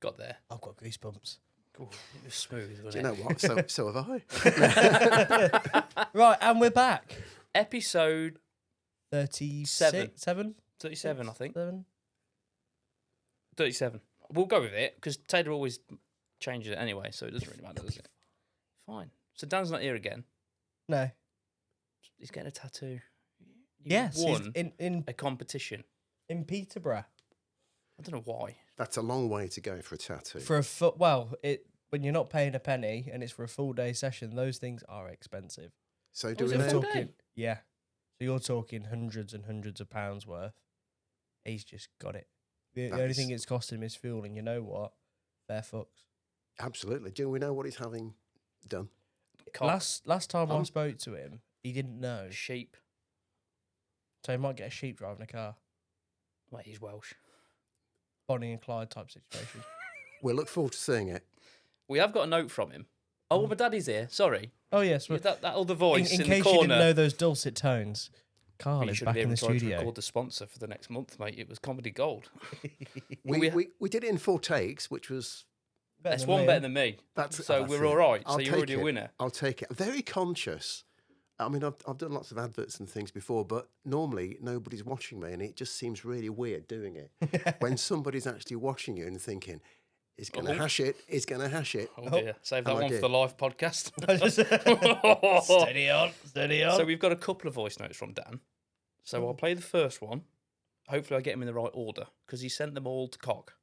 Got there. I've got goosebumps. Ooh, it was smooth, wasn't Do you know what? So have I. Right, and we're back. Episode 37? 37, I think. 7? 37. We'll go with it, because Taylor always changes it anyway, so it doesn't really matter, does it? Fine. So Dan's not here again. No. He's getting a tattoo. Yes, won in a competition. Peterborough. I don't know why. That's a long way to go for a tattoo. For a when you're not paying a penny and it's for a full day session, those things are expensive. So do is we it know? full day? Yeah. So you're talking hundreds and hundreds of pounds worth. He's just got it. The only thing it's costing him is fuel, and you know what? Fair fucks. Absolutely. Do we know what he's having done? Cock, Last time I spoke to him, he didn't know. sheep. So he might get a sheep driving a car. Wait, he's Welsh. Bonnie and Clyde type situation. We'll look forward to seeing it. We have got a note from him. Oh, well, my daddy's here. Sorry. Oh, yes. That other voice in in case the corner. you didn't know those dulcet tones, Carl You is should back be in able the to try to studio. record the sponsor for the next month, mate. It was comedy gold. We did it in 4 takes, which was... That's one better than me. That's we're all right. I'll So you're already take a it. winner. I'll take it. Very conscious. I mean, I've done lots of adverts and things before, but normally nobody's watching me, and it just seems really weird doing it. When somebody's actually watching you and thinking, he's going to hash it, he's going to hash it. Oh, dear. Save that And I one for did. the live podcast. Steady on, steady on. So we've got a couple of voice notes from Dan. So I'll play the first one. Hopefully I get him in the right order, because he sent them all to Cock.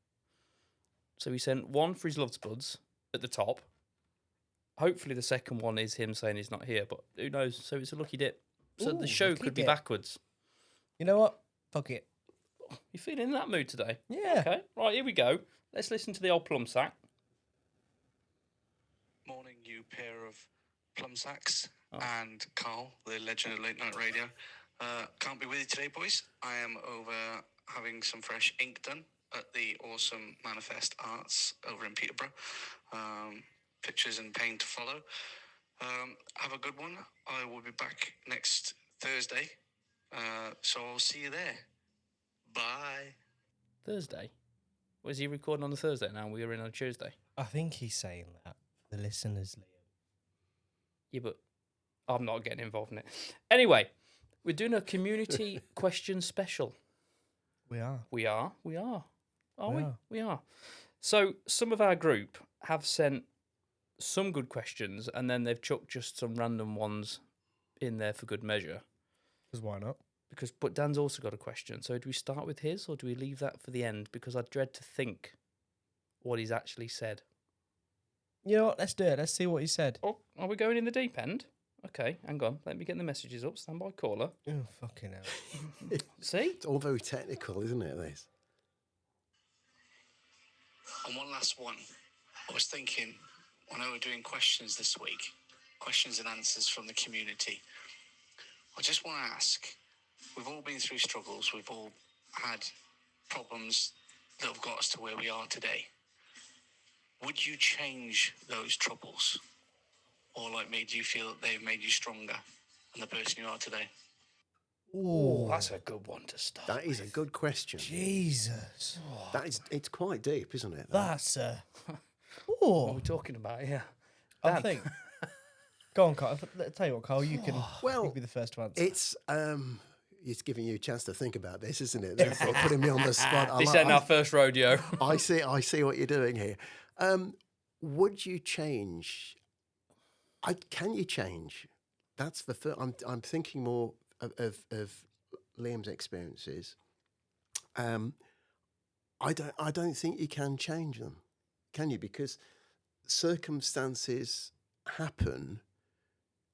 So he sent one for his loved buds at the top. Hopefully the second one is him saying he's not here, but who knows? So it's a lucky dip. So the show lucky could be dip. backwards. You know what? Fuck it. You feeling in that mood today? Yeah. Okay, right, here we go. Let's listen to the old plum sack. Morning, you pair of plum sacks and Carl, the legend of late night radio. Can't be with you today, boys. I am over having some fresh ink done at the awesome Manifest Arts over in Peterborough. Pictures and paint to follow. Have a good one. I will be back next Thursday. So I'll see you there. Bye. Thursday? Was he recording on the Thursday now? We were in on Tuesday. I think he's saying that for the listeners, Liam. Yeah, but I'm not getting involved in it. Anyway, we're doing a community question special. We are. We are. Are we? are. We are. So some of our group have sent some good questions, and then they've chucked just some random ones in there for good measure. Because why not? But Dan's also got a question. So do we start with his, or do we leave that for the end? Because I dread to think what he's actually said. You know what? Let's do it. Let's see what he said. Oh, are we going in the deep end? Okay, hang on. Let me get the messages up. Stand by, caller. Oh, fucking hell. See? It's all very technical, isn't it, this? And one last one. I was thinking, when I were doing questions this week, questions and answers from the community, I just want to ask, we've all been through struggles, we've all had problems that have got us to where we are today. Would you change those troubles? Or like me, do you feel that they've made you stronger than the person you are today? Oh, That's a good one to start. That is a good question. Jesus. It's quite deep, isn't it? That's What are Oh, we talking about here? I Dan. think. Go on, Carl. I'll tell you what, Carl, you can be the first to answer. It's giving you a chance to think about this, isn't it? Therefore, putting me on the spot. This ain't our first rodeo. I see what you're doing here. Would you change? Can you change? That's the first. I'm thinking more of Liam's experiences. I don't think you can change them, can you? Because circumstances happen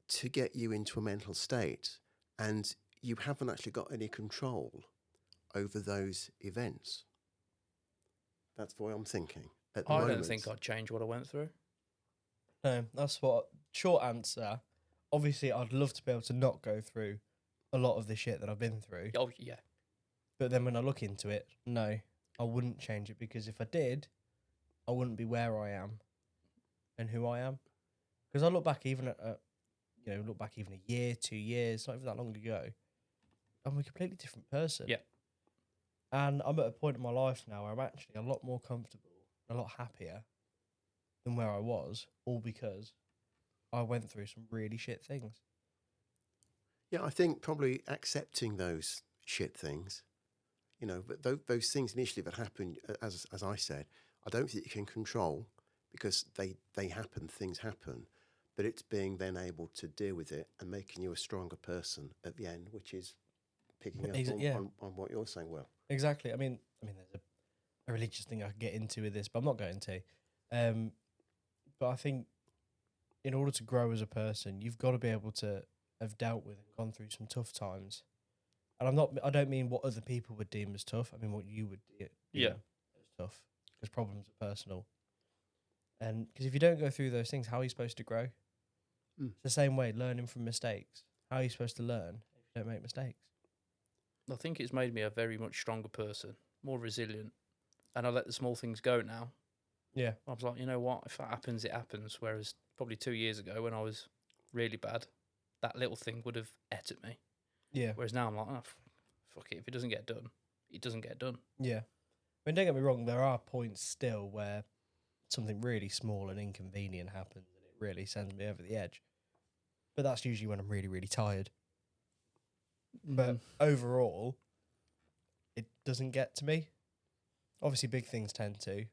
to get you into a mental state, and you haven't actually got any control over those events. That's what I'm thinking at the I moment. don't think I'd change what I went through. No, that's what. Short answer. Obviously, I'd love to be able to not go through a lot of the shit that I've been through. Oh, yeah. But then when I look into it, no, I wouldn't change it, because if I did, I wouldn't be where I am and who I am. Because I look back even at a year, 2 years, not even that long ago, I'm a completely different person. Yeah. And I'm at a point in my life now where I'm actually a lot more comfortable a lot happier than where I was, all because I went through some really shit things. Yeah, I think probably accepting those shit things, but those things initially that happen, as I said, I don't think you can control because they happen, things happen, but it's being then able to deal with it and making you a stronger person at the end, which is picking up on what you're saying, Will. Exactly. I mean, there's a religious thing I could get into with this, but I'm not going to. But I think in order to grow as a person, you've got to be able to have dealt with and gone through some tough times. And I don't mean what other people would deem as tough. I mean what you would deem as tough, because problems are personal. And because if you don't go through those things, how are you supposed to grow? It's the same way, learning from mistakes. How are you supposed to learn if you don't make mistakes? I think it's made me a very much stronger person, more resilient, and I let the small things go now. Yeah. I was like, you know what? If that happens, it happens. Whereas probably 2 years ago when I was really bad, that little thing would have ate at me. Yeah. Whereas now I'm like, oh, fuck it. If it doesn't get done, it doesn't get done. Yeah. I mean, don't get me wrong, there are points still where something really small and inconvenient happens and it really sends me over the edge. But that's usually when I'm really, really tired. But overall, it doesn't get to me. Obviously, big things tend to.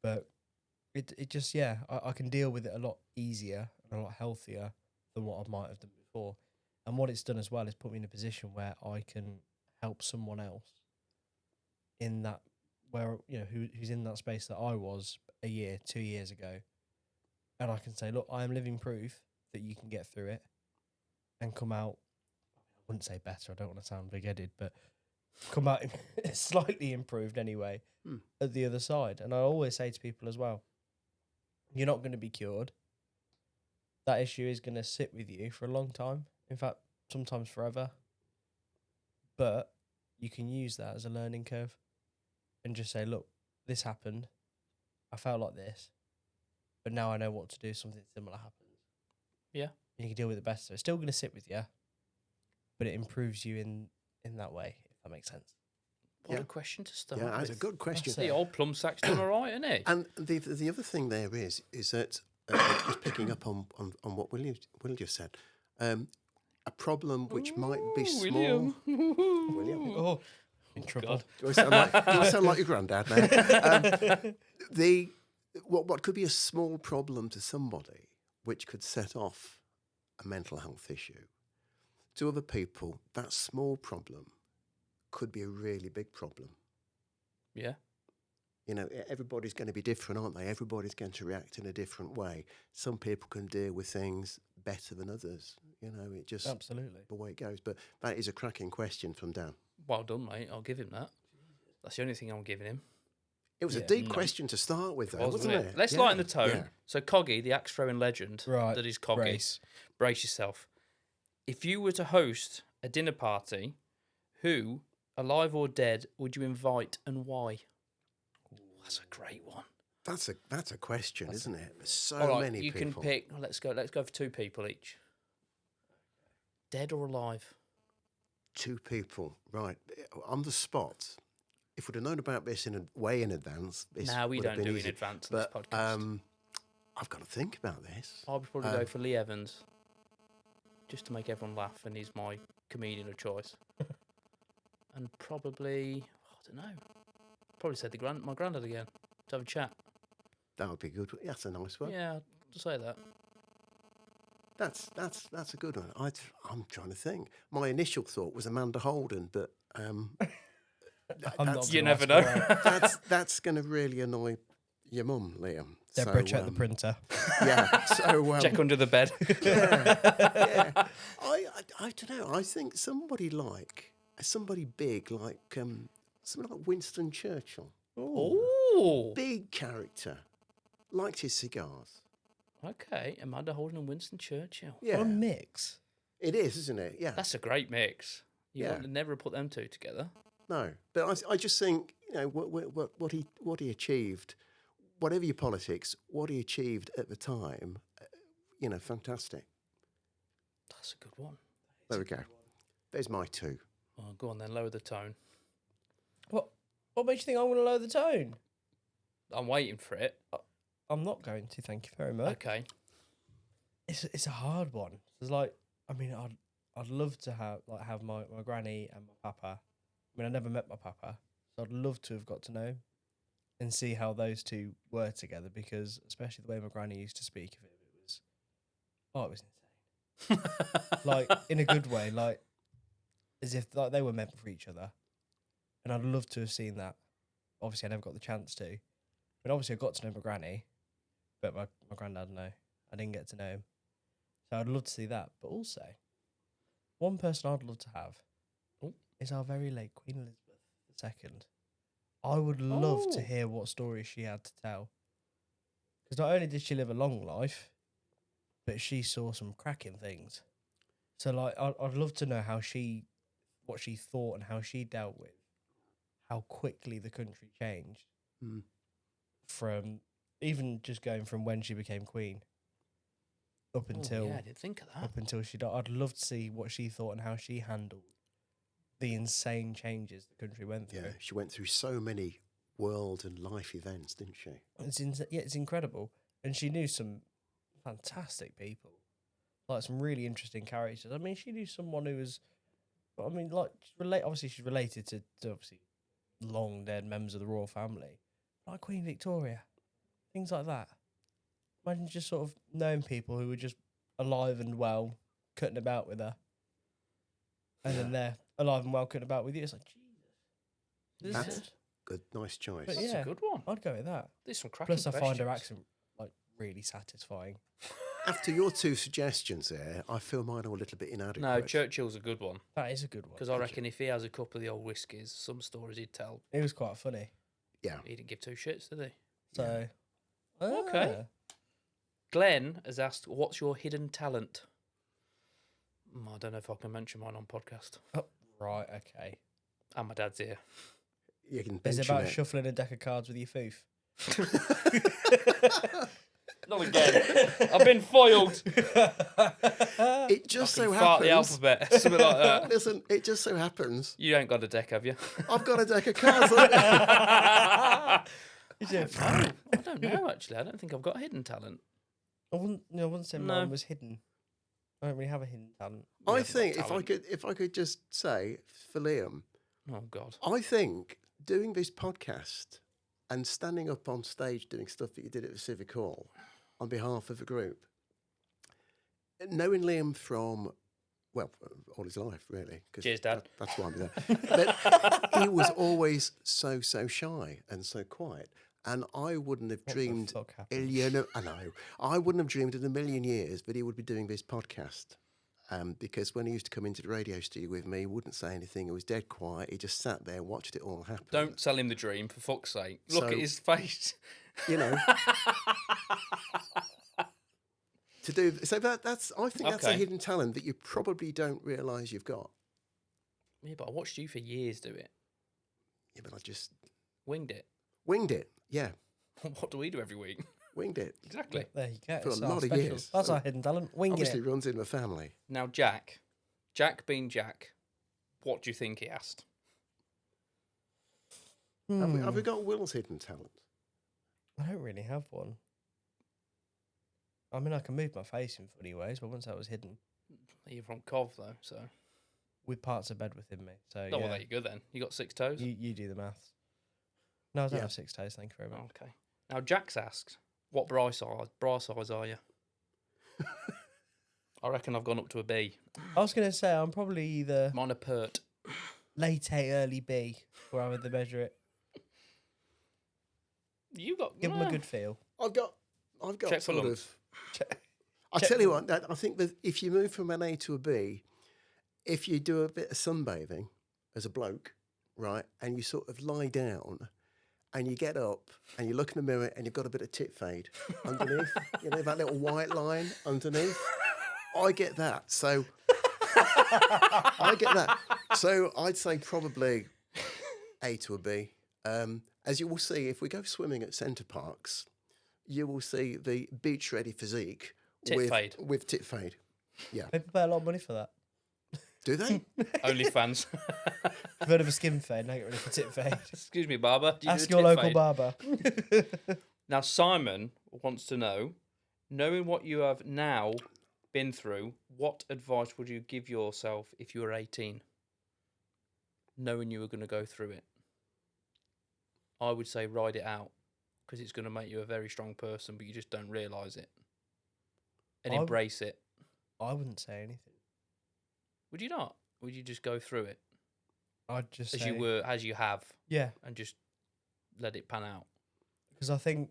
But it just, I can deal with it a lot easier and a lot healthier than what I might have done before. And what it's done as well is put me in a position where I can help someone else in that, where, who's in that space that I was a year, 2 years ago. And I can say, look, I am living proof that you can get through it and come out, I wouldn't say better, I don't want to sound big-headed, but come out slightly improved anyway at the other side. And I always say to people as well, you're not going to be cured. That issue is going to sit with you for a long time. In fact, sometimes forever. But you can use that as a learning curve and just say, look, this happened. I felt like this. But now I know what to do if something similar happens. Yeah. And you can deal with it better. So it's still going to sit with you, but it improves you in that way, if that makes sense. What a question to start Yeah, that's with. a good question. The old plum sack's done all right, isn't it? And the other thing there is that just picking up on what William just said, a problem which might be small. William. Oh, in trouble. Do I sound like your granddad now? What could be a small problem to somebody, which could set off a mental health issue, to other people, that small problem could be a really big problem. Yeah. Everybody's going to be different, aren't they? Everybody's going to react in a different way. Some people can deal with things better than others. It just Absolutely the way it goes. But that is a cracking question from Dan. Well done, mate. I'll give him that. That's the only thing I'm giving him. It was a deep question to start with, though, wasn't it? Let's lighten the tone. Yeah. So Coggy, the axe throwing legend, Right. that is Coggy. Brace yourself. If you were to host a dinner party, who, alive or dead, would you invite and why? That's a great one. That's a question, isn't it? There's so All right, many you people. can pick. Let's go for 2 people each. Dead or alive? 2 people, right? On the spot. If we'd have known about this way in advance, this No, we would have don't been do it easy. in advance on But this podcast. I've got to think about this. I would probably go for Lee Evans, just to make everyone laugh, and he's my comedian of choice. And probably, I don't know, probably said my granddad again to have a chat. That would be good. That's a nice one. Yeah, to say that. That's a good one. I'm trying to think. My initial thought was Amanda Holden, but You never know. that's going to really annoy your mum, Liam. Deborah, check the printer. Yeah. So Check under the bed. yeah. I don't know. I think somebody big, like somebody like Winston Churchill. Oh, Big character. Liked his cigars. okay. Amanda Holden and Winston Churchill. Yeah. What a mix. It is, isn't it? Yeah. That's a great mix. You Yeah. would never put them 2 together. No, but I just think what he achieved, whatever your politics, what he achieved at the time, fantastic. That's a good one. There we go. There's my 2. Oh, go on then, lower the tone. What makes you think I'm going to lower the tone? I'm waiting for it. I'm not going to. Thank you very much. Okay. It's a hard one. It's like, I mean, I'd love to have my granny and my papa. I mean, I never met my papa, so I'd love to have got to know him and see how those two were together. Because especially the way my granny used to speak of him, it was insane. Like in a good way, like as if like they were meant for each other. And I'd love to have seen that. Obviously, I never got the chance to, but obviously I got to know my granny, but my granddad, no, I didn't get to know him. So I'd love to see that. But also, one person I'd love to have is our very late Queen Elizabeth II. I would love to hear what stories she had to tell. Because not only did she live a long life, but she saw some cracking things. So, like, I'd love to know what she thought and how she dealt with how quickly the country changed from even just going from when she became queen up until I didn't think of that. up until she died. I'd love to see what she thought and how she handled the insane changes the country went through. Yeah, she went through so many world and life events, didn't she? It's incredible, and she knew some fantastic people, like some really interesting characters. I mean, she knew someone who was, I mean, like obviously she's related to obviously long dead members of the royal family, like Queen Victoria, things like that. Imagine just sort of knowing people who were just alive and well, cutting about with her, and then they're alive and well, cutting about with you. It's like, Jesus. That's good, nice choice. But That's yeah, a good one. I'd go with that. There's some cracking Plus, I find her questions. accent like really satisfying. After your two suggestions there, I feel mine are a little bit inadequate. No, Churchill's a good one. That is a good one. Because I reckon if he has a couple of the old whiskies, some stories he'd tell. It was quite funny. Yeah. He didn't give two shits, did he? So, Okay. Glenn has asked, what's your hidden talent? I don't know if I can mention mine on podcast. Oh, right, okay. And my dad's here. You can Is it mention about it. shuffling a deck of cards with your foof? Not again. I've been foiled. It just so Fart the happens. alphabet. Something like that. Listen, it just so happens. You ain't got a deck, have you? I've got a deck of cards. Look. Is it? I don't know, actually. I don't think I've got a hidden talent. I wouldn't say No. mine was hidden. I don't really have a hidden talent. I haven't got think talent. if I could just say for Liam, Oh, God. I think doing this podcast and standing up on stage doing stuff that you did at the Civic Hall on behalf of a group, knowing Liam from, well, all his life, really. 'Cause Cheers, Dad. that's why I'm there. But he was always so shy and so quiet. And I wouldn't have dreamed, fuck happened? I know, I wouldn't have dreamed in a million years that he would be doing this podcast. Because when he used to come into the radio studio with me, he wouldn't say anything. He was dead quiet. He just sat there, watched it all happen. Don't sell him the dream, for fuck's sake. Look So- at his face. You know. To do so that's I think that's a Okay. hidden talent that you probably don't realise you've got. Yeah, but I watched you for years do it. Yeah, but I just Winged it. winged it. Yeah, What do we do every week? winged it. Exactly. There you go. For a It's our lot of special- years. That's our hidden talent. Winging Obviously it. runs in the family. Now, Jack being Jack, what do you think he asked? Have we got Will's hidden talent? I don't really have one. I mean, I can move my face in funny ways, but once that was hidden, You're from Cov, though, so. with parts of bed within me. So Oh, yeah, well, there you go then. You got 6 toes? you do the maths. No, I don't Yeah. have 6 toes. Thank you very much. Oh, okay. Now, Jack's asked, what bra size are you? I reckon I've gone up to a B. I was going to say I'm probably either Mine a pert. late A, early B, wherever they measure it. You got... Give them a good feel. I've got Check for sort lumps. of. I tell you what, I think that if you move from an A to a B, if you do a bit of sunbathing as a bloke, right, and you sort of lie down and you get up and you look in the mirror and you've got a bit of tit fade underneath, you know, that little white line underneath. I get that. So I get that. So I'd say probably A to a B. As you will see, if we go swimming at Centre Parks, you will see the beach-ready physique Tit fade. with tit fade. Yeah. People pay a lot of money for that. Do they? OnlyFans. I've heard of a skin fade. Now get ready for tit fade. Excuse me, barber. Do you Ask do a your tit local fade? barber. Now, Simon wants to know, knowing what you have now been through, what advice would you give yourself if you were 18? Knowing you were going to go through it. I would say ride it out, because it's going to make you a very strong person, but you just don't realise it. And embrace it. I wouldn't say anything. Would you not? Would you just go through it I'd just as say, as you have, yeah, and just let it pan out? because I think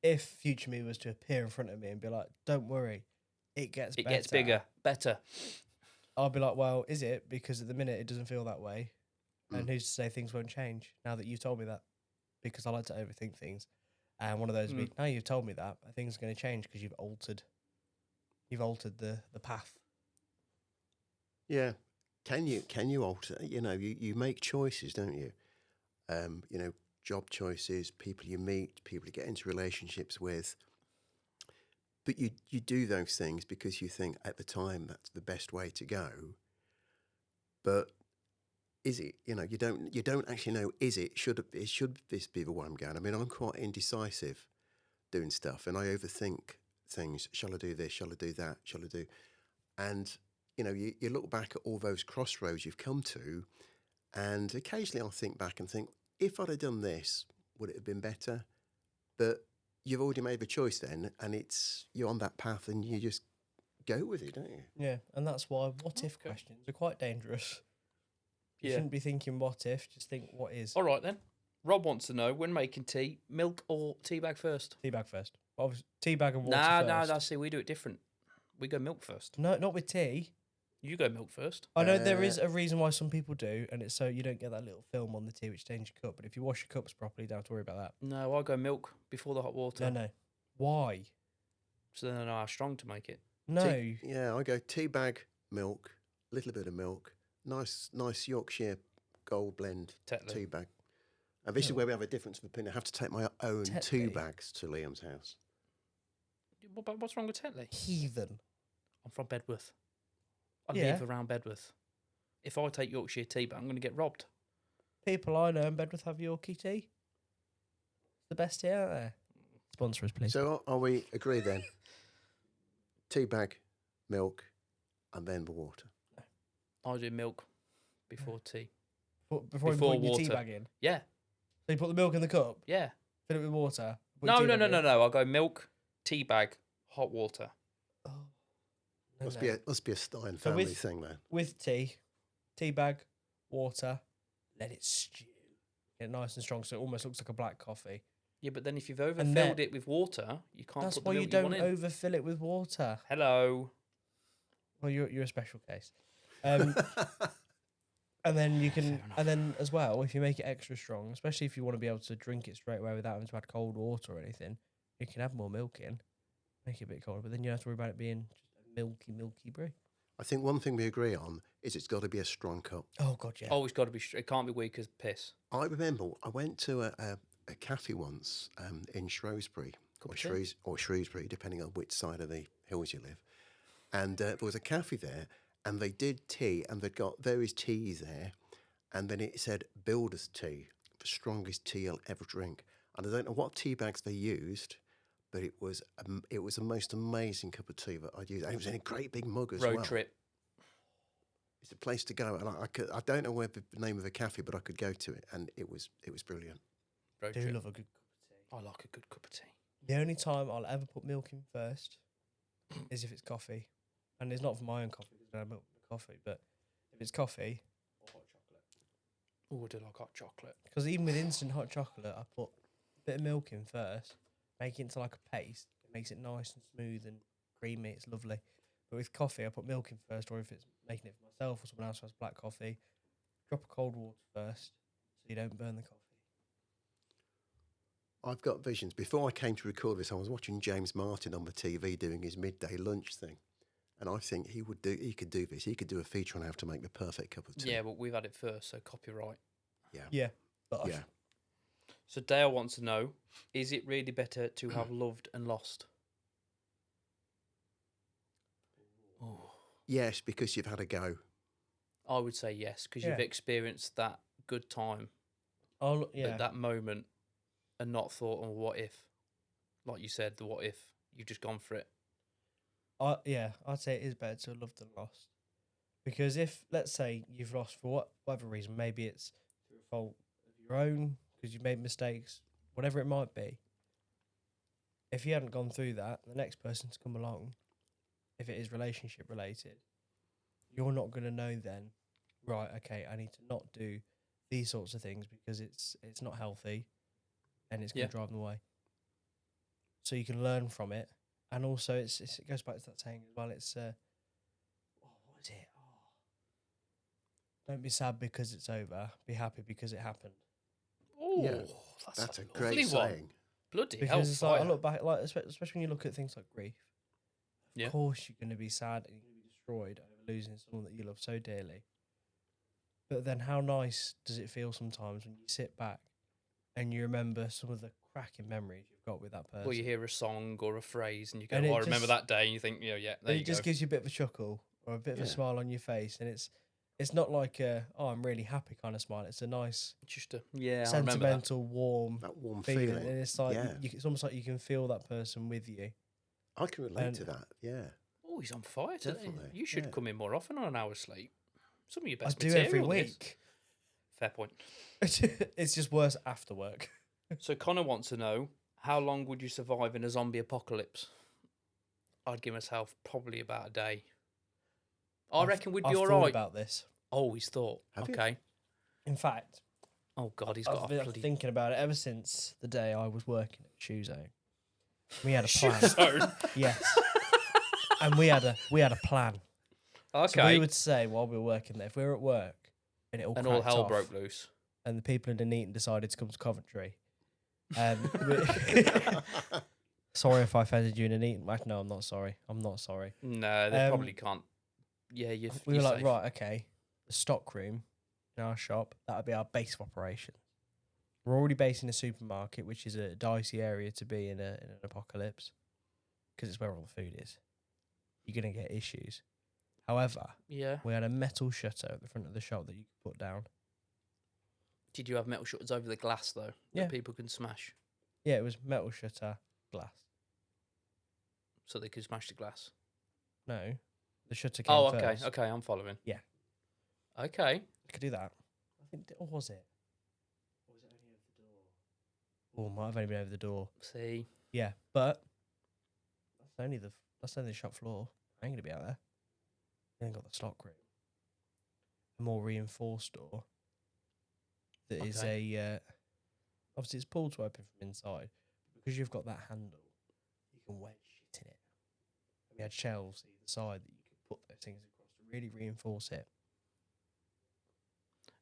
if future me was to appear in front of me and be like, "Don't worry, it gets better," Gets bigger, better. I'll be like, "Well, is it?" Because at the minute it doesn't feel that way, and who's to say things won't change now that you've told me that? Because I like to overthink things, and one of those would be, now you've told me that things are going to change because you've altered the path. Yeah. Can you alter? You know, you make choices, don't you? You know, job choices, people you meet, people you get into relationships with. But you do those things because you think at the time that's the best way to go. But is it? You know, you don't actually know. Is it? Should this be the way I'm going? I mean, I'm quite indecisive doing stuff, and I overthink things. Shall I do this? Shall I do that? Shall I do? And you know, you look back at all those crossroads you've come to, and occasionally I'll think back and think, if I'd have done this, would it have been better? But you've already made the choice then, and you're on that path, and you just go with it, don't you? Yeah, and that's why what if questions are quite dangerous. You Yeah. shouldn't be thinking what if, just think what is. All right then. Rob wants to know, when making tea, milk or tea bag first? Teabag first. Obviously, teabag and water Nah, first. see, we do it different. We go milk first. No, not with tea. You go milk first. I know there is a reason why some people do, and it's so you don't get that little film on the tea which stains your cup. But if you wash your cups properly, you don't have to worry about that. No, I go milk before the hot water. No. Why? So then I know how strong to make it. No. Yeah, I go tea bag, milk, little bit of milk, nice Yorkshire Gold blend Tetley. tea bag. And this is where we have a difference of opinion. I have to take my own Tetley. tea bags to Liam's house. What's wrong with Tetley? Heathen. I'm from Bedworth. I Yeah. live around Bedworth. If I take Yorkshire tea bag, I'm going to get robbed. People I know in Bedworth have Yorkie tea. It's the best tea out there. Sponsor us, please. So are we agreed then? Tea bag, milk, and then the water. I do milk before tea. Before you before put your tea water. bag in. Yeah, So you put the milk in the cup, yeah. fill it with water. put No, your tea no. bag in. I'll go milk, tea bag, hot water. Oh. Must be a Stein So family with- thing then. With tea bag, water, let it stew. Get it nice and strong so it almost looks like a black coffee. Yeah, but then if you've then- overfilled it with water, you can't That's put the why you milk don't want in. overfill it with water. Hello. Well, you're a special case. And then you can, Fair enough. and then as well, if you make it extra strong, especially if you want to be able to drink it straight away without having to add cold water or anything, you can add more milk in, make it a bit colder, but then you don't have to worry about it being just a milky brew. I think one thing we agree on is it's got to be a strong cup. Oh God, yeah. Oh, it's got to be. It can't be weak as piss. I remember I went to a cafe once in Shrewsbury or Shrewsbury, depending on which side of the hills you live. And there was a cafe there, and they did tea, and they'd got various teas there, and then it said builder's tea, the strongest tea you'll ever drink. And I don't know what tea bags they used, but it was the most amazing cup of tea that I'd used. And it was in a great big mug as well. Road trip. It's a place to go, and I don't know where the name of the cafe, but I could go to it, and it was brilliant. Road I do trip. love a good cup of tea. I like a good cup of tea. The only time I'll ever put milk in first is if it's coffee, and it's not for my own coffee because I don't have milk in the coffee. But if it's coffee or hot chocolate, Oh, I do like hot chocolate. because even with instant hot chocolate, I put a bit of milk in first, make it into like a paste. It makes it nice and smooth and creamy. It's lovely. But with coffee, I put milk in first, or if it's making it for myself or someone else who has black coffee, drop a cold water first so you don't burn the coffee. I've got visions. Before I came to record this, I was watching James Martin on the TV doing his midday lunch thing, and I think he could do this. He could do a feature on how to make the perfect cup of tea. Yeah, but we've had it first, so copyright. Yeah. But Yeah. So Dale wants to know: is it really better to have loved and lost? Oh, Yes, because you've had a go. I would say yes, because Yeah. you've experienced that good time Yeah. at that moment and not thought, oh, what if? Like you said, the what if. You've just gone for it. I'd say it is better to have loved than lost. Because if, let's say, you've lost for whatever reason, maybe it's through a fault of your own, because you've made mistakes, whatever it might be. If you hadn't gone through that, the next person to come along, if it is relationship related, you're not going to know then, right, okay, I need to not do these sorts of things because it's not healthy and it's going to drive them away. So you can learn from it. And also, it goes back to that saying as well. It's, what is it? Don't be sad because it's over. Be happy because it happened. Oh, Yeah, that's a lovely great one. saying. Bloody Because it's hellfire. like, I look back, like especially when you look at things like grief. Yeah. Of course, you're going to be sad and you're going to be destroyed over losing someone that you love so dearly. But then, how nice does it feel sometimes when you sit back and you remember some of the cracking memories you've got with that person? Or you hear a song or a phrase and you go, And oh, it I remember just- that day, and you think, there and you it just go. gives you a bit of a chuckle or a bit of a Yeah. smile on your face, and it's not like a I'm really happy kind of smile. It's a nice Just I remember that. sentimental, warm That warm feeling, feeling. and it's like Yeah. it's almost like you can feel that person with you. I can relate And- to that. Yeah. Oh, he's on fire today. Definitely, You should yeah. come in more often on an hour's sleep. Some of your I best do material. every this. week. Fair point. It's just worse after work. So Connor wants to know, how long would you survive in a zombie apocalypse? I'd give myself probably about a day. I reckon we'd be I've all thought right. about this. Always thought. Have you? Okay. In fact, Oh God, he's I've got a been bloody thinking about it ever since the day I was working at Shoe Zone. We had a plan. zone. Yes, and we had a plan. Okay. So we would say while we were working there, if we were at work and it all and all cracked hell off, broke loose. and the people in Dunedin decided to come to Coventry. Sorry if I offended you in Dunedin. No, I'm not sorry. I'm not sorry. No, they probably can't. Yeah, We you're were like, safe. right, okay, the stock room in our shop, that would be our base of operations. We're already based in a supermarket, which is a dicey area to be in an apocalypse, because it's where all the food is. You're going to get issues. However, Yeah. we had a metal shutter at the front of the shop that you could put down. Did you have metal shutters over the glass though? Yeah. That people can smash, Yeah, it was metal shutter, glass. so they could smash the glass. No, the shutter came Oh, first. okay. Okay, I'm following. Yeah. Okay. You could do that. I think, or was it? Or was it only over the door? Oh, might have only been over the door. See. Yeah, but that's only the shop floor. I ain't gonna be out there. Then got the stock room, a more reinforced door. That is obviously it's pulled to open from inside, but because you've got that handle, you can wedge shit in it. And we had shelves either side that you could put those things across to really reinforce it.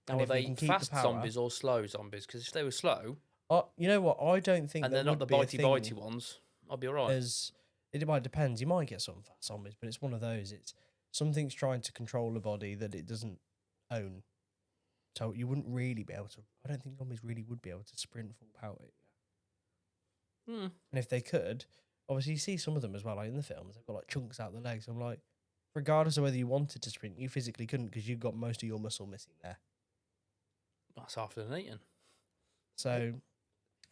Now, And are if we they can keep the fast power- zombies or slow zombies? Because if they were slow You know what? I don't think and that they're not the would be a bitey thing ones, I'll be alright. As it might depends. You might get some fast zombies, but it's one of those. It's something's trying to control a body that it doesn't own. So you wouldn't really be able to. I don't think zombies really would be able to sprint full power. Hmm. And if they could, obviously you see some of them as well, like in the films, they've got like chunks out the legs. I'm like, regardless of whether you wanted to sprint, you physically couldn't because you've got most of your muscle missing there. That's after they're eaten. So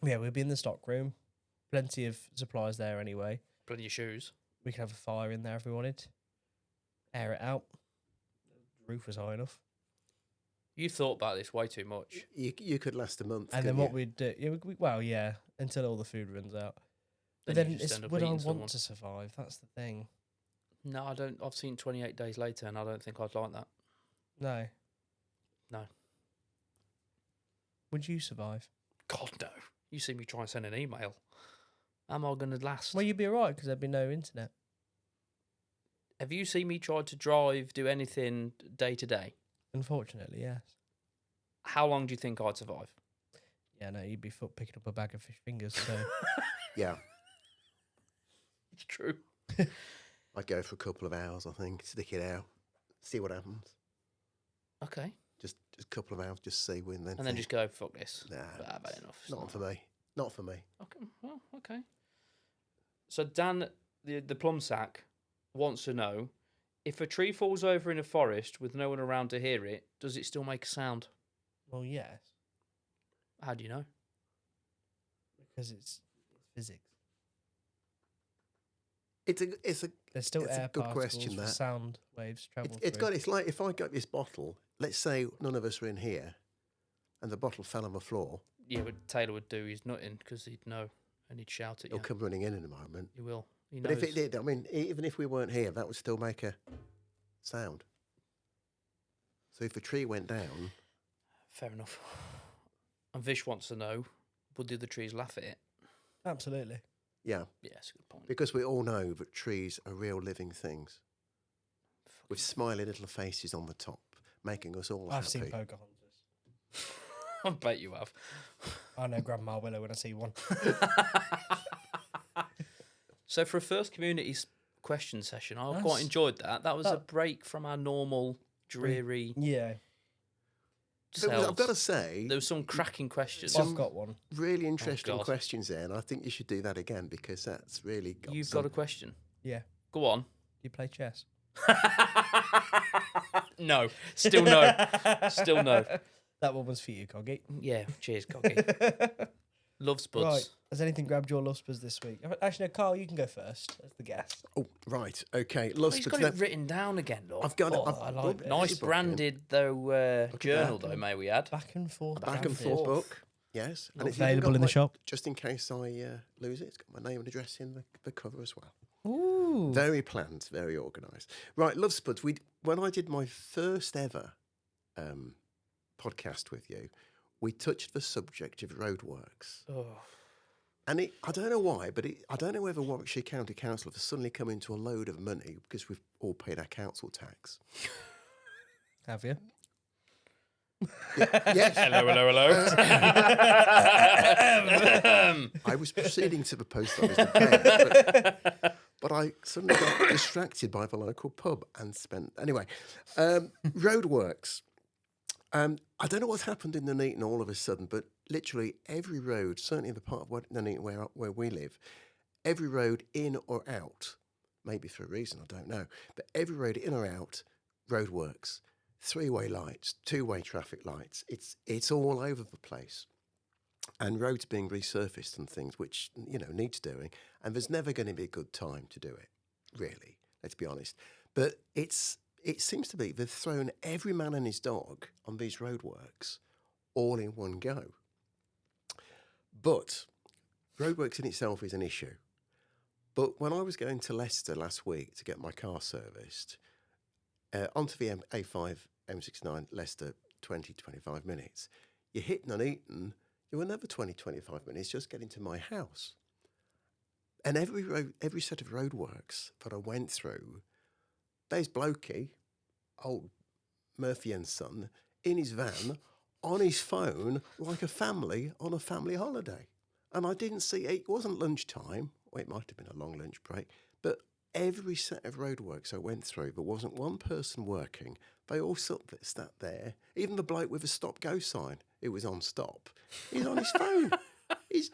yeah, we'd be in the stock room, plenty of supplies there anyway. Plenty of shoes. We could have a fire in there if we wanted. Air it out. The roof was high enough. You thought about this way too much. You could last a month. And then couldn't what you? we'd do, yeah, until all the food runs out. But Then then you just it's, end up would I eating want someone. to survive? That's the thing. No, I don't. I've seen 28 Days Later, and I don't think I'd like that. No. No. Would you survive? God, no. You see me try and send an email. Am I going to last? Well, you'd be alright because there'd be no internet. Have you seen me try to drive, do anything day to day? Unfortunately, yes. How long do you think I'd survive? Yeah, no, you'd be foot picking up a bag of fish fingers. So Yeah, It's true. I'd go for a couple of hours. I think stick it out, see what happens. Okay. Just a couple of hours, just see when. Then And then just go, fuck this. Nah, I've had enough. It's not for me. Not for me. Okay. Well, okay. So Dan, the plum sack, wants to know If a tree falls over in a forest with no one around to hear it, does it still make a sound? Well, yes, How do you know? because it's physics. It's a There's still It's a air good particles question, for that. sound waves travel it's through. got. It's like if I got this bottle. Let's say none of us are in here, and the bottle fell on the floor. Yeah, what Taylor would do, he's nutting because he'd know and he'd shout at He'll you. come running in a moment. He will. He knows. But if it did, I mean, even if we weren't here, that would still make a sound. So if a tree went down, Fair enough. And Vish wants to know, would the other trees laugh at it? Absolutely. yeah, Yeah, that's a good point. because we all know that trees are real living things with smiley little faces on the top, making us all I've happy. seen Pocahontas. I bet you have. I know Grandma Willow when I see one. So for a first community question session, I That's- quite enjoyed that. That was a that- break from our normal dreary Yeah, But selves. I've got to say, There was some cracking questions. Some- I've got one. really interesting God. questions there, and I think you should do that again because that's really got You've some- got a question. Yeah. Go on. You play chess? No. Still no. Still no. That one was for you, Coggy. Yeah. Cheers, Cocky. Love spuds. Right. Has anything grabbed your love spurs this week? Actually, no, Carl, you can go first as the guest. Oh, right, okay. Oh, Love he's Spuds. got it written down again, look. I've got it. Oh, I've I got like it. it. nice It's a book, branded though at journal that. though, may we add. Back and forth. Back and forth book. Yes, Not it's even available got in the shop. Just in case I lose it, it's got my name and address in the cover as well. Ooh. Very planned, very organised. Right, Love Spuds. When I did my first ever podcast with you, we touched the subject of roadworks. Oh. And I don't know why, but I don't know whether Warwickshire County Council have suddenly come into a load of money because we've all paid our council tax. Have you? Yes. Hello. I was proceeding to the post office to pay, but I suddenly got distracted by the local pub and spent... Anyway, roadworks. I don't know what's happened in Nuneaton all of a sudden, but literally every road, certainly in the part of Nuneaton where we live, every road in or out, maybe for a reason, I don't know, but every road in or out, roadworks, three-way lights, two-way traffic lights, it's all over the place. And roads being resurfaced and things, which, needs doing, and there's never going to be a good time to do it, really, let's be honest. But it seems to be they've thrown every man and his dog on these roadworks all in one go. But roadworks in itself is an issue. But when I was going to Leicester last week to get my car serviced, onto the A5, M69, Leicester, 20, 25 minutes, you hit Nuneaton, you were another 20, 25 minutes just getting to my house. And every set of roadworks that I went through, there's blokey, old Murphy and Son, in his van, on his phone, like a family on a family holiday. And I didn't see, it wasn't lunchtime, or it might have been a long lunch break, but every set of roadworks I went through, there wasn't one person working. They all sat there. Even the bloke with the stop-go sign, who was on stop, he's on his phone. He's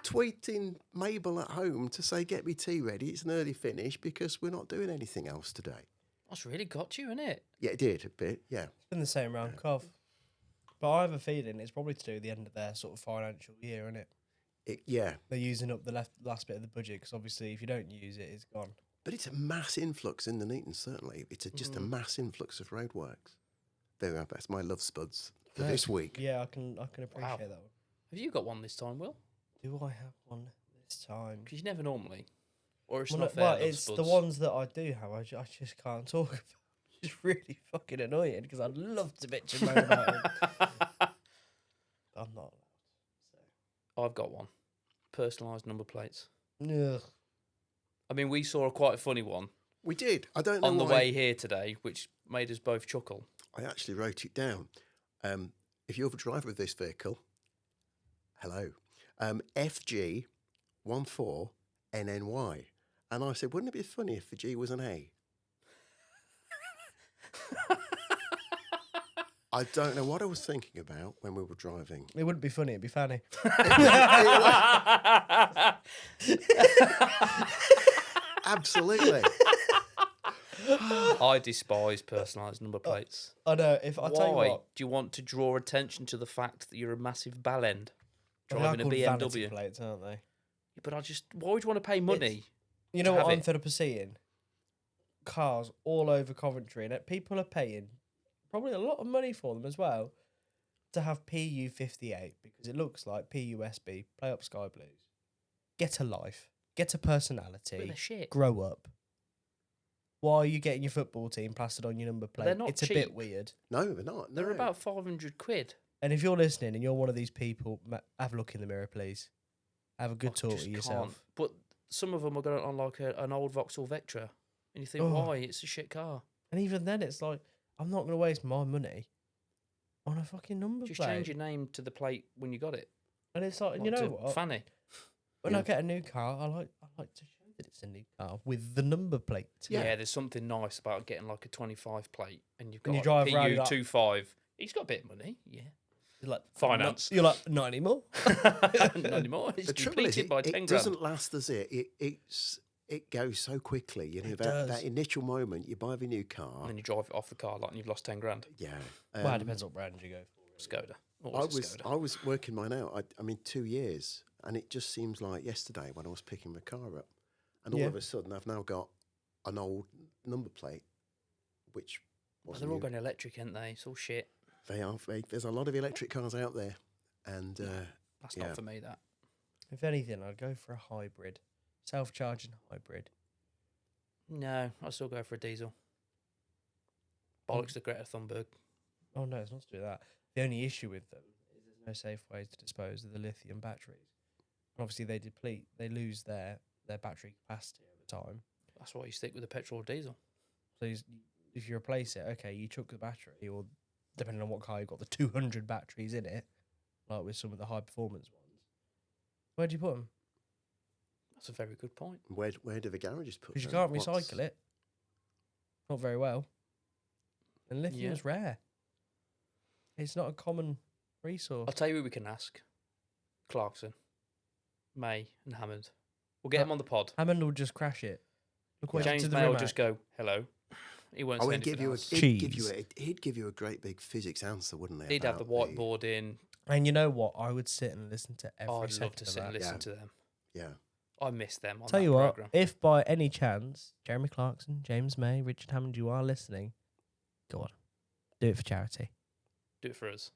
tweeting Mabel at home to say, get me tea ready, it's an early finish because we're not doing anything else today. That's really got you, innit? Yeah, it did a bit, yeah. It's been the same round, Cov. But I have a feeling it's probably to do with the end of their sort of financial year, isn't it? Yeah. They're using up the last bit of the budget because obviously if you don't use it, it's gone. But it's a mass influx in Nuneaton, certainly. It's just a mass influx of roadworks. There we are. That's my love spuds for this week. Yeah, I can appreciate that one. Have you got one this time, Will? Do I have one this time? Because you never normally. Or it's Well, not no, fair. well, Love it's the Spuds. ones that I do have. I just can't talk about. It's really fucking annoying because I'd love to bitch and moan about it. I'm not. I've got one. Personalised number plates. Ugh. I mean, we saw a quite funny one We did. I don't know on the why. way here today, which made us both chuckle. I actually wrote it down. If you're the driver of this vehicle, hello, FG14NNY. And I said, wouldn't it be funny if the G was an A? I don't know what I was thinking about when we were driving. It wouldn't be funny. It'd be funny. Absolutely. I despise personalised number plates. I know. If I tell you Why what, do you want to draw attention to the fact that you're a massive bellend they are driving a called vanity BMW? plates, aren't they? But why would you want to pay money? You to know what have I'm it? fed up of seeing? Cars all over Coventry, and people are paying probably a lot of money for them as well to have PU58 because it looks like PUSB, play up sky blues. Get a life, get a But personality, they're shit. grow up. Why are you getting your football team plastered on your number plate? they're not It's a bit cheap. weird. No, they're not. No. They're about 500 quid. And if you're listening and you're one of these people, have a look in the mirror, please. Have a good I talk just to can't. yourself. But some of them are going on like an old Vauxhall Vectra. And you think, Oh. why? It's a shit car. And even then, it's like, I'm not going to waste my money on a fucking number Just plate. change your name to the plate when you got it. And it's like, Like you know to what? Fanny. When I Yeah. get a new car, I like to show that it's a new car with the number plate. Yeah. There's something nice about getting like a 25 plate and you've got And you like drive around, you're like- PU25. He's got a bit of money, yeah. You're like, Finance. You're like, not anymore. Not anymore. It's The trouble is, depleted by 10 it grand. doesn't last, does it? It goes so quickly. You know, It that, does. that initial moment, you buy the new And car. then you drive it off the car like and you've lost 10 grand. Yeah. Well, it depends what brand you go for. Skoda. I Always a was Skoda. I was working mine out. I mean, 2 years, and it just seems like yesterday when I was picking my car up, and all Yeah. of a sudden I've now got an old number plate, which Well, wasn't they're all new. going electric, aren't they? It's all shit. They are. There's a lot of electric cars out there, and That's Yeah. not for me, that. If anything, I'd go for a hybrid. Self-charging hybrid. No, I'll still go for a diesel. Bollocks to Greta Thunberg. Oh, no, it's not to do that. The only issue with them is there's no safe way to dispose of the lithium batteries. And obviously, they lose their battery capacity over time. That's why you stick with a petrol or diesel. So if you replace it, okay, you chuck the battery, or depending on what car you've got, the 200 batteries in it, like with some of the high performance ones. Where do you put them? That's a very good point. where do the garages put? Because you them? can't recycle it. Not very well. And lithium's rare. It's not a common resource. I'll tell you who we can ask. Clarkson, May and Hammond. We'll get him on the pod. Hammond will just crash it. Look what James to the May will Rimac. just go, hello. He won't Oh, say he'd give anything you else. he'd give you a great big physics answer, wouldn't he? He'd have the about whiteboard in. And you know what? I would sit and listen to every I'd second love to of sit and that. listen Yeah. to them. Yeah. I miss them on Tell that you what, programme. if by any chance Jeremy Clarkson, James May, Richard Hammond, you are listening, go on, do it for charity. Do it for us.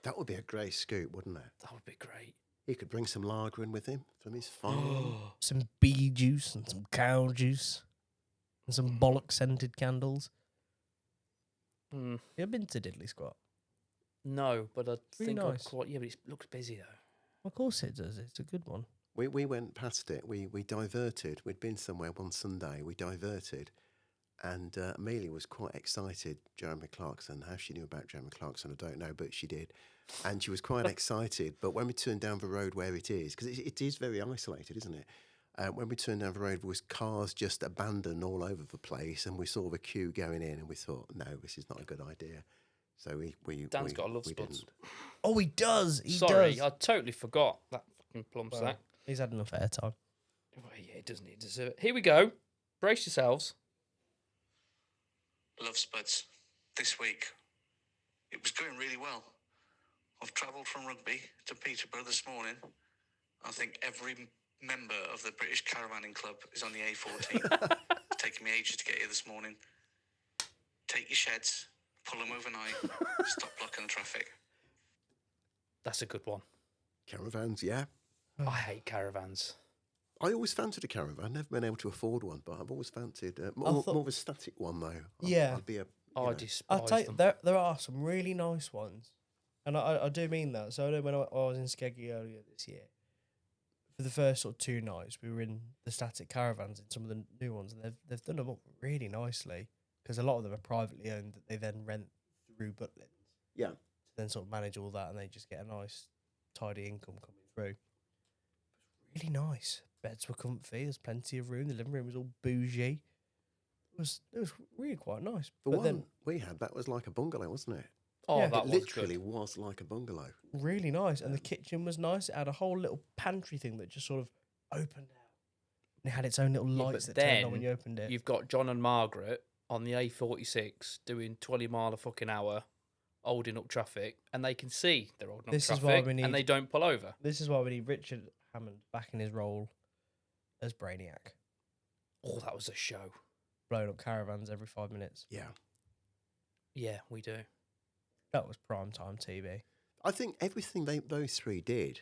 That would be a great scoop, wouldn't it? That would be great. He could bring some lager in with him from his farm. Some bee juice and some cow juice and some bollock scented candles. Mm, You ever been to Diddley Squat? no, but I Really think nice. I'd quite... Yeah, but it looks busy, though. Of course it does. It's a good one. We went past it. We diverted. We'd been somewhere one Sunday. We diverted. And Amelia was quite excited, Jeremy Clarkson. How she knew about Jeremy Clarkson, I don't know, but she did. And she was quite excited. But when we turned down the road where it is, because it is very isolated, isn't it? When we turned down the road, there was cars just abandoned all over the place. And we saw the queue going in and we thought, no, this is not a good idea. So Dan's got a love spuds. didn't. Oh, he does. He Sorry, does. I totally forgot that fucking plum Well, sack. he's had enough airtime. Well, yeah, he doesn't need to deserve it. Here we go. Brace yourselves. Love Spuds. This week, it was going really well. I've travelled from Rugby to Peterborough this morning. I think every member of the British Caravanning Club is on the A14. It's taken me ages to get here this morning. Take your sheds, pull them overnight, stop blocking the traffic. That's a good one. Caravans, yeah. I hate caravans. I always fancied a caravan. I've never been able to afford one, but I've always fancied more of a static one, though. Yeah. I'd be a, I you know, despise I'll tell you, them. there are some really nice ones. And I do mean that. So I know when I was in Skeggy earlier this year, for the first sort of 2 nights, we were in the static caravans in some of the new ones, and they've done them up really nicely, because a lot of them are privately owned that they then rent through Butlins. Yeah. To then sort of manage all that, and they just get a nice, tidy income coming through. It was really nice. Beds were comfy. There's plenty of room. The living room was all bougie. It was really quite nice. The but one then we had, that was like a bungalow, wasn't it? Oh, yeah, that It was literally good. was like a bungalow. really nice, and the kitchen was nice. It had a whole little pantry thing that just sort of opened out, And it had its own little Yeah, lights but that turned on then when you opened it. You've got John and Margaret on the A46 doing 20 mile a fucking hour, holding up traffic, and they can see they're holding up This is traffic, why we need- and they don't pull over. This is why we need Richard Hammond back in his role as Brainiac, Oh, that was a show. blowing up caravans every 5 minutes. Yeah. Yeah, we do. That was prime time TV. I think everything those three did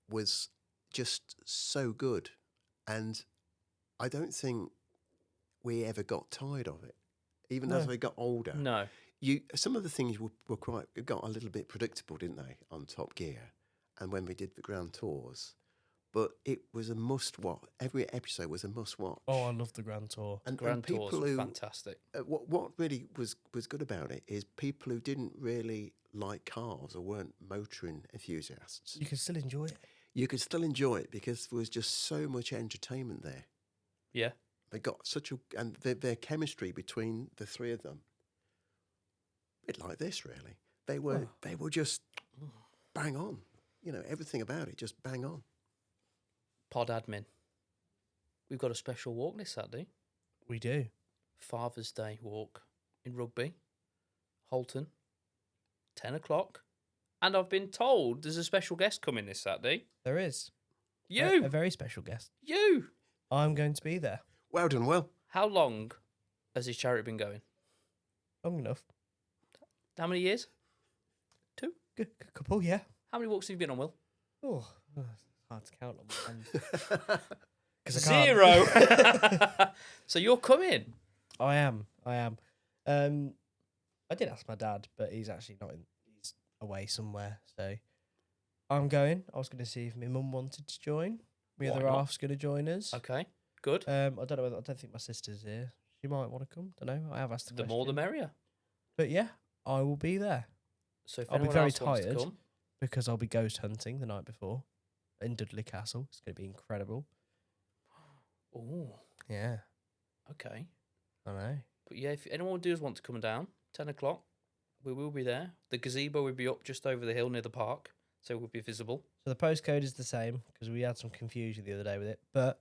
was just so good. And I don't think we ever got tired of it, even as No. we got older. No. Some of the things were got a little bit predictable, didn't they, on Top Gear, and when we did the Grand Tours. But it was a must watch. Every episode was a must watch. Oh, I love the Grand Tour. and Grand people Tours were who fantastic. what really was good about it is people who didn't really like cars or weren't motoring enthusiasts. You can still enjoy it. You could still enjoy it because there was just so much entertainment there. Yeah. They got and their chemistry between the three of them, a bit like this, really. They were just bang on. You know, everything about it just bang on. Pod admin. We've got a special walk this Saturday. We do. Father's Day walk in Rugby, Holton, 10 o'clock. And I've been told there's a special guest coming this Saturday. There is. You! A very special guest. You! I'm going to be there. Well done, Will. How long has this charity been going? Long enough. How many years? Good couple, yeah. How many walks have you been on, Will? Oh, it's hard to count on my hand. 'Cause I can't. 0! So you're coming? I am. I did ask my dad, but he's actually not in. He's away somewhere, so I'm going. I was going to see if my mum wanted to join. My Why other not? half's going to join us. Okay, good. I don't know. I don't think my sister's here. She might want to come. Don't know. I have asked The more the merrier. But yeah, I will be there So if I'll be anyone very else wants to tired. come, because I'll be ghost hunting the night before in Dudley Castle. It's going to be incredible. oh, Yeah, okay. I know. But yeah, if anyone does want to come down, 10 o'clock, we will be there. The gazebo will be up just over the hill near the park, so it will be visible. So the postcode is the same because we had some confusion the other day with it, but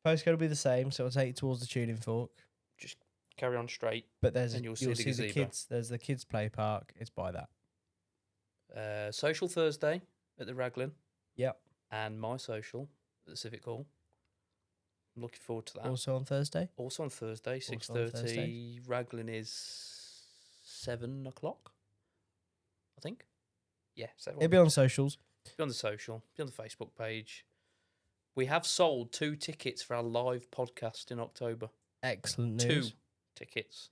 postcode will be the same. So I'll take you towards the tuning fork. Just carry on straight. But there's And you'll you'll see, see the the gazebo. kids. There's the kids play park. It's by that. Social Thursday at the Raglan, Yep. and my social at the Civic Hall. I'm looking forward to that. Also on Thursday. Also on Thursday, Also on 6:30. Thursday. Raglan is 7 o'clock, I think. Yeah, 7 It'll be on socials. Be on the social, be on the Facebook page. We have sold 2 tickets for our live podcast in October. Excellent 2 news. tickets.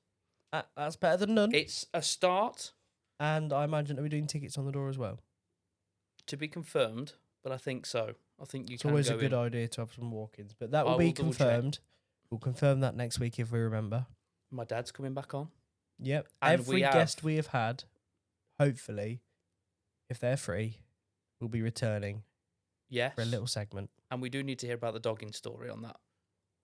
That's better than none. It's a start, And I imagine that we're doing tickets on the door as well. to be confirmed, but I think so. I think you It's can always go a good in. idea to have some walk-ins, but that will I be will double check. confirmed. We'll confirm that next week if we remember. My dad's coming back on. Yep. And Every we have- guest we have had, hopefully, if they're free, will be returning Yes. for a little segment. And we do need to hear about the dogging story on that.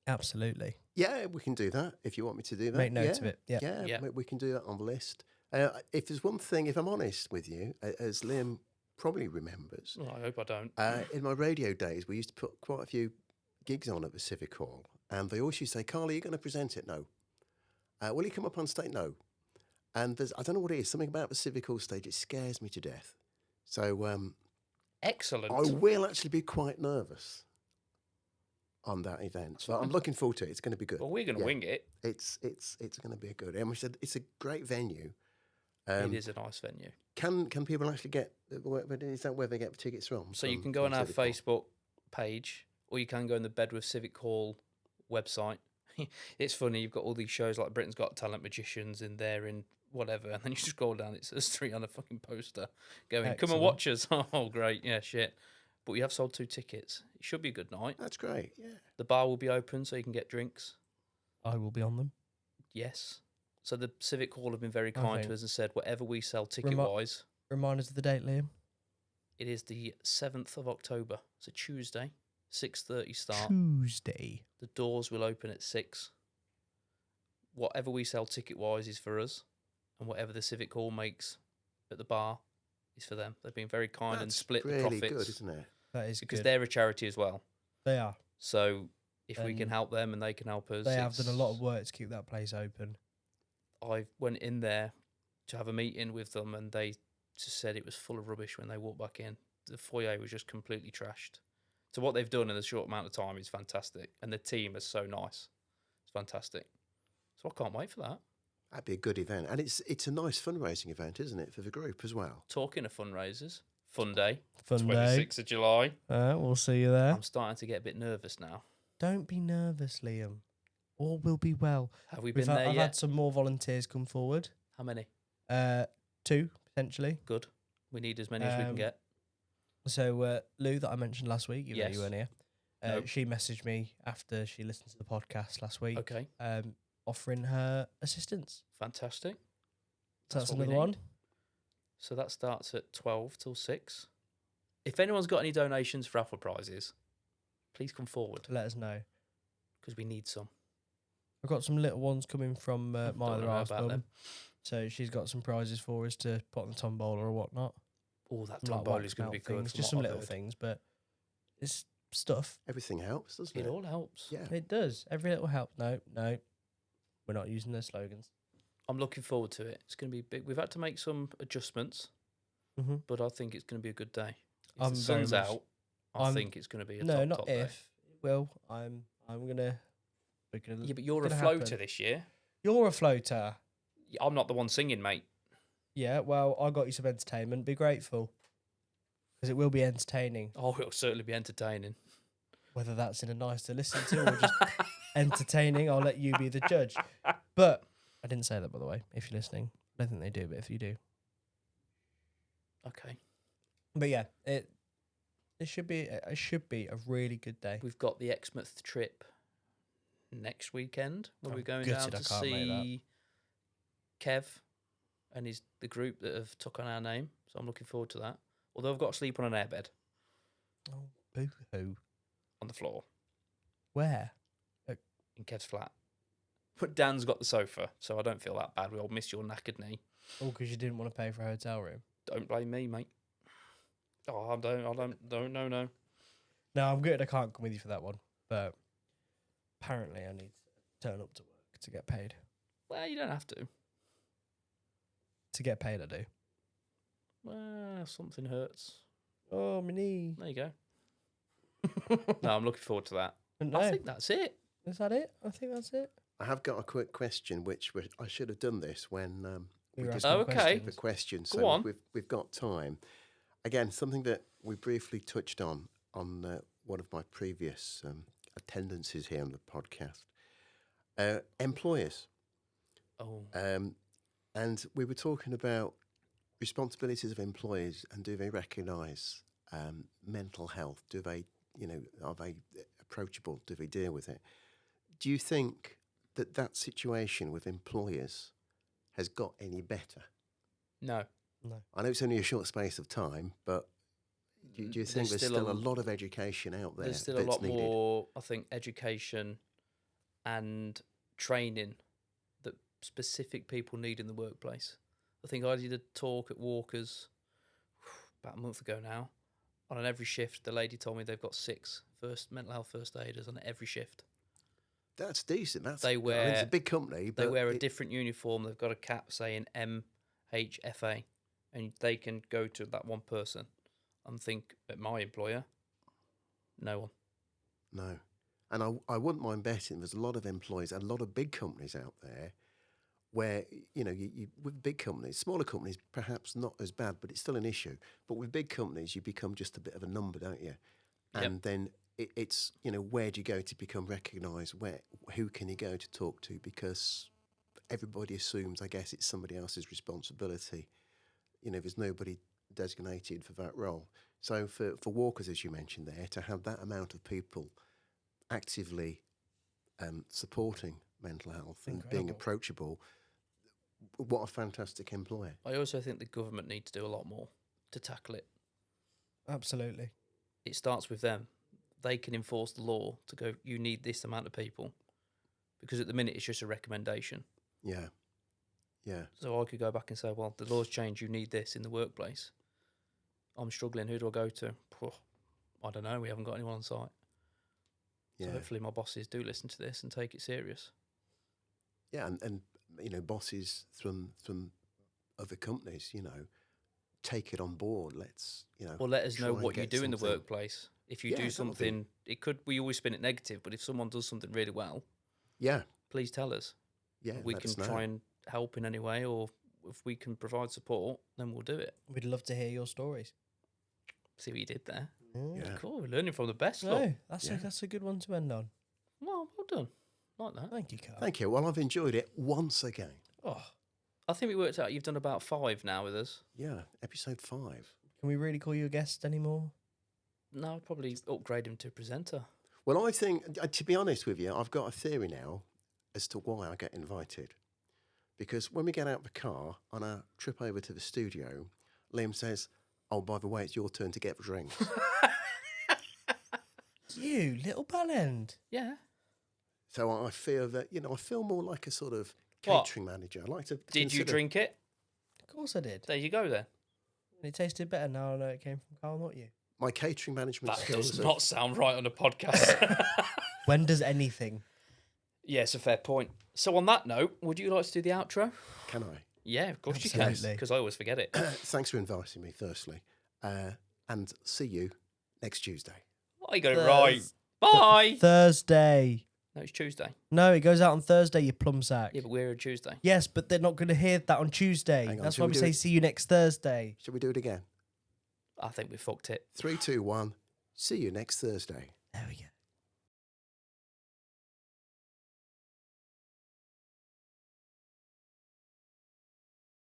Absolutely. Yeah, we can do that if you want me to do that. Make note yeah. of it. Yeah. Yeah. We can do that on the list. If there's one thing, if I'm honest with you, as Liam probably remembers, Well, I hope I don't. in my radio days, we used to put quite a few gigs on at the Civic Hall, and they always used to say, "Carl, are you going to present it?" No. Will you come up on stage? No. And I don't know what it is, something about the Civic Hall stage, it scares me to death. So Excellent. I will actually be quite nervous on that event. So I'm looking forward to it. It's going to be good. Well, we're going to Yeah. wing it. It's going to be a good. And we said it's a great venue. It is a nice venue. Can people actually get? Is that where they get the tickets from? So you From- can go from on our Civic Hall? Facebook page, or you can go on the Bedworth Civic Hall website. It's funny, you've got all these shows like Britain's Got Talent magicians in there and whatever, and then you just scroll down, it's us 3 on a fucking poster going, come Excellent. and watch us. Oh, great. Yeah, shit. But we have sold 2 tickets. It should be a good night. That's great. Yeah. The bar will be open so you can get drinks. I will be on them. Yes. So the Civic Hall have been very kind to Okay. us and said, whatever we sell ticket-wise, Remind us of the date, Liam. it is the 7th of October. It's a Tuesday, 6:30 start. Tuesday. The doors will open at 6. Whatever we sell ticket-wise is for us, and whatever the Civic Hall makes at the bar is for them. They've been very kind and That's split really the profits good, isn't it? That is because good. they're a charity as well. They are. So if we can And help them and they can help us, They have done a lot of it's- work to keep that place open. I went in there to have a meeting with them, and they just said it was full of rubbish when they walked back in. The foyer was just completely trashed. So what they've done in a short amount of time is fantastic, and the team is so nice. It's fantastic. So I can't wait for that. That'd be a good event, and it's a nice fundraising event, isn't it, for the group as well? Talking of fundraisers, Fun Day, Fun day. 26th of July. We'll see you there. I'm starting to get a bit nervous now. Don't be nervous, Liam. All will be well. Have we been there I've yet? had some more volunteers come forward. How many? 2 potentially. Good. We need as many as we can get. So Lou, that I mentioned last week, even though Yes. you weren't here, No. she messaged me after she listened to the podcast last week, Okay. offering her assistance. Fantastic. So that's what we another one. need. So that starts at 12 till 6. If anyone's got any donations for raffle prizes, please come forward Let us know. because we need some. I've got some little ones coming from my Don't other know arse about bum. them. So she's got some prizes for us to put on the tombola or whatnot. Oh, that Some, like, tombola wax is going to be melt good. things, from just what some I've little heard. things, but it's stuff. Everything helps, doesn't it? It all helps. Yeah. It does. Every little help. No, we're not using their slogans. I'm looking forward to it. It's going to be big. We've had to make some adjustments, Mm-hmm. but I think it's going to be a good day. If I'm the very sun's much- out, I I'm- think it's going to be a No, top, not top if. day. Well, I'm gonna. We're gonna. Yeah, but you're a gonna floater happen. this year. You're a floater. I'm not the one singing, mate. Yeah. Well, I got you some entertainment. Be grateful, because it will be entertaining. Oh, it'll certainly be entertaining. Whether that's in a nice to listen to or just entertaining, I'll let you be the judge. But I didn't say that, by the way. If you're listening, I don't think they do, but if you do, Okay. but yeah, it should be a really good day. We've got the Exmouth trip next weekend where I'm we're going down gutted to I can't make that. see Kev and the group that have took on our name. So I'm looking forward to that. Although I've got to sleep on an airbed Oh, boo hoo! on the floor Where? in Kev's flat. But Dan's got the sofa, so I don't feel that bad. We all miss your knackered knee. Oh, because you didn't want to pay for a hotel room. Don't blame me, mate. Oh, I don't, no. No, I'm good. I can't come with you for that one. But apparently, I need to turn up to work to get paid. Well, you don't have to. To get paid, I do. Well, something hurts. Oh, my knee. There you go. No, I'm looking forward to that. No, I think that's it. is that it? I think that's it. I have got a quick question, which I should have done this when We we were did asking Okay. the questions. Go So on. we've got time. Again, something that we briefly touched on one of my previous attendances here on the podcast. Employers. Oh, And we were talking about responsibilities of employers and do they recognise mental health? Do they, are they approachable? Do they deal with it? Do you think that situation with employers has got any better? no. I know it's only a short space of time, but do you think there's still a lot of education out there? There's still a that's lot needed? more, I think, education and training that specific people need in the workplace. I think I did a talk at Walker's about a month ago now. On every shift, the lady told me they've got 6 mental health first aiders on every shift. That's decent. It's They a wear- big company, They but wear a different uniform. They've got a cap saying MHFA, and they can go to that one person and think at my employer, no one. No. And I wouldn't mind betting there's a lot of employees, a lot of big companies out there where, you with big companies, smaller companies, perhaps not as bad, but it's still an issue. But with big companies, you become just a bit of a number, don't you? Yep. And then it's, where do you go to become recognised? Who can you go to talk to? Because everybody assumes, I guess, it's somebody else's responsibility. There's nobody designated for that role. So for Walkers, as you mentioned there, to have that amount of people actively supporting mental health and being Incredible. approachable, what a fantastic employer. I also think the government needs to do a lot more to tackle it. Absolutely. It starts with them. They can enforce the law to go, you need this amount of people. Because at the minute, it's just a recommendation. Yeah. Yeah. So I could go back and say, well, the law's changed, you need this in the workplace. I'm struggling, who do I go to? I don't know, we haven't got anyone on site. So Yeah. hopefully my bosses do listen to this and take it serious. Yeah, and you know, bosses from other companies, you know, take it on board. Let's, you know, Or let us know try and what you get do in the something- workplace. If you Yeah, do that'll be- something, we always spin it negative, but if someone does something really well, Yeah, please tell us. yeah. We let can us know. try and help in any way, or if we can provide support, then we'll do it. We'd love to hear your stories. See what you did there. Yeah. Cool. We're learning from the best. Look. No, that's Yeah. a good one to end on. Well done. Like that. Thank you, Carl. Thank you. Well, I've enjoyed it once again. Oh, I think we worked out you've done about 5 now with us. Yeah, episode 5. can we really call you a guest anymore? No, I'd probably upgrade him to a presenter. Well, I think, to be honest with you, I've got a theory now as to why I get invited. Because when we get out of the car on our trip over to the studio, Liam says, "Oh, by the way, it's your turn to get the drinks." You little bellend. Yeah. So I feel that, you know, I feel more like a sort of What? catering manager. I like to. Did you consider- drink it? Of course I did. There you go then. And it tasted better now I know it came from Carl, not you. My catering management That skills. does are- not sound right on a podcast. When does anything? Yeah, it's a fair point. So on that note, would you like to do the outro? Can I? Yeah, of course you can, Absolutely. because I always forget it. Thanks for inviting me, firstly. And see you next Tuesday. Oh, you got it right. Bye. Thursday. No, it's Tuesday. No, it goes out on Thursday, you plum sack. Yeah, but we're on Tuesday. Yes, but they're not going to hear that on Tuesday. Hang on, That's shall why we we do say it? see you next Thursday. Shall we do it again? I think we fucked it. 3, 2, 1. See you next Thursday.